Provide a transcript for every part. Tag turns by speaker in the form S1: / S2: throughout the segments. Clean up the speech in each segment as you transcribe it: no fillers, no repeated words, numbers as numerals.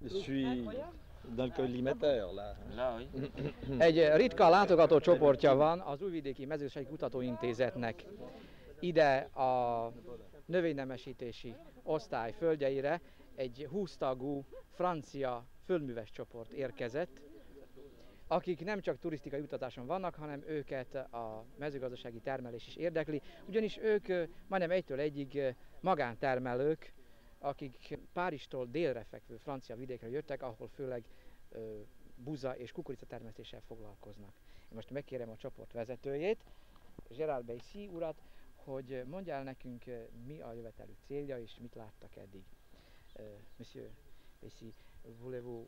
S1: Je suis dans le collimateur, là.
S2: Là, oui.
S3: Egy ritka látogató csoportja van az Újvidéki Mezőgazdasági Kutatóintézetnek ide a növénynemesítési osztály földjeire egy 20 tagú francia földműves csoport érkezett, akik nem csak turisztikai utatáson vannak, hanem őket a mezőgazdasági termelés is érdekli, ugyanis ők majdnem egytől egyig magántermelők, akik Párizstól délre fekvő francia vidékre jöttek, ahol főleg buza és kukorica termesztéssel foglalkoznak. Én most megkérem a csoport vezetőjét, Gérard Bessy urat, hogy mondja el nekünk, mi a jövetelük célja és mit láttak eddig. Monsieur Bessy, voulez-vous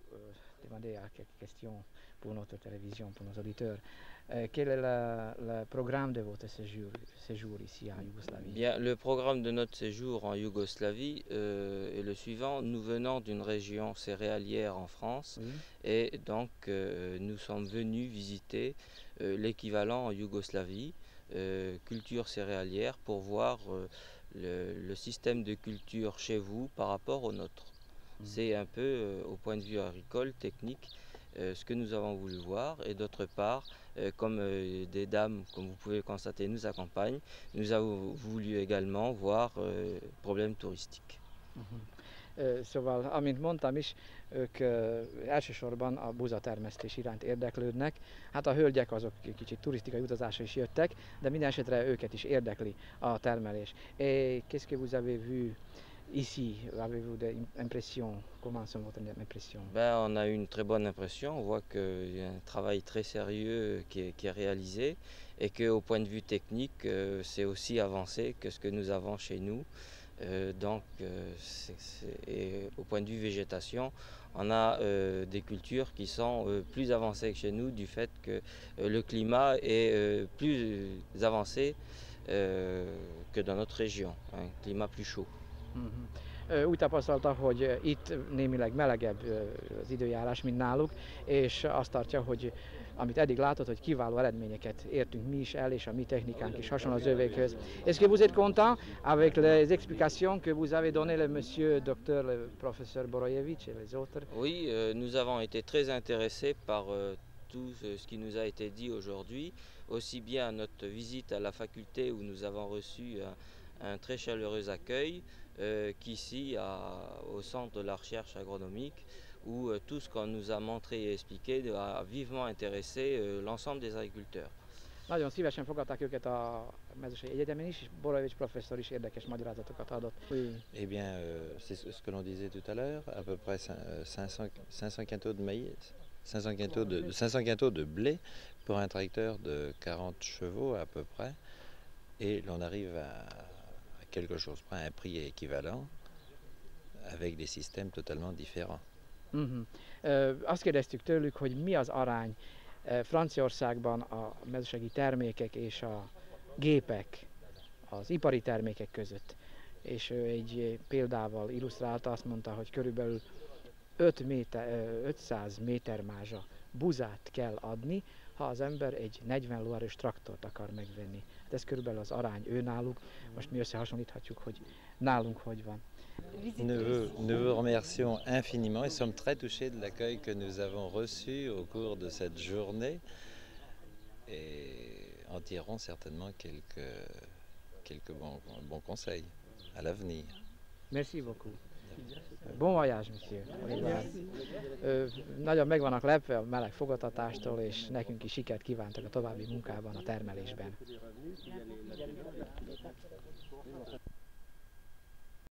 S3: demander quelques questions pour notre télévision, pour nos auditeurs? Quel est le programme de votre séjour ici en Yougoslavie?
S2: Bien, le programme de notre séjour en Yougoslavie est le suivant. Nous venons d'une région céréalière en France,
S3: Oui.
S2: et donc nous sommes venus visiter l'équivalent en Yougoslavie, culture céréalière, pour voir le système de culture chez vous par rapport au nôtre. C'est un peu, au point de vue agricole, technique, ce que nous avons voulu voir. Et d'autre part, comme des dames, comme vous pouvez le constater, nous accompagnent, nous avons voulu également voir problèmes touristiques.
S3: Szóval, amint mondtam is, ők elsősorban a buzatermesztés iránt érdeklődnek. Hát a hölgyek azok kicsit turisztikai utazásra is jöttek, de minden esetre őket is érdekli a termelés. Et qu'est-ce que vous avez vu ici? Avez-vous des impressions? Comment sont votre impression?
S2: Ben, on a eu une très bonne impression. On voit qu'il y a un travail très sérieux qui est réalisé, et qu'au point de vue technique, c'est aussi avancé que ce que nous avons chez nous. Et au point de vue végétation, on a des cultures qui sont plus avancées que chez nous, du fait que le climat est plus avancé que dans notre région, un climat plus chaud.
S3: Úgy tapasztalta, hogy itt némileg melegebb az időjárás, mint náluk, és azt tartja, hogy amit eddig látott, hogy kiváló eredményeket értünk mi is el, és a mi technikánk is hasonló az övékhöz. Est-ce que vous êtes content avec les explications que vous avez données le monsieur docteur, le professeur Borojevic et les autres?
S2: Oui, nous avons été très intéressés par tout ce qui nous a été dit aujourd'hui, aussi bien à notre visite à la faculté où nous avons reçu un très chaleureux accueil, qu'ici au centre de la recherche agronomique, où tout ce qu'on nous a montré et expliqué a vivement intéressé l'ensemble des agriculteurs.
S3: Nagyon szívesen fogadták őket a mezőségi egyetemen is, és Borojevic professzor is érdekes magyarázatokat adott.
S1: Eh bien, c'est ce que l'on disait tout à l'heure, à peu près 500 quintaux de maïs, 500 quintaux de blé pour un tracteur de 40 chevaux à peu près, et l'on arrive à quelque chose près, un prix équivalent, avec des systèmes totalement différents.
S3: Azt kérdeztük tőlük, hogy mi az arány Franciaországban a mezőségi termékek és a gépek, az ipari termékek között. És ő egy példával illusztrálta, azt mondta, hogy körülbelül 500 métermázsa buzát kell adni, ha az ember egy 40 lóerős traktort akar megvenni. Hát ez körülbelül az arány ő náluk, most mi összehasonlíthatjuk, hogy nálunk hogy van.
S1: Nous vous remercions infiniment et sommes très touchés de l'accueil que nous avons reçu au cours de cette journée, et en tirerons certainement quelques bons conseils à l'avenir.
S3: Merci beaucoup. Bon voyage, monsieur. Nagyon meg vannak lepve a meleg fogadtatástól, és nekünk is sikert kívántak a további munkában, a termelésben.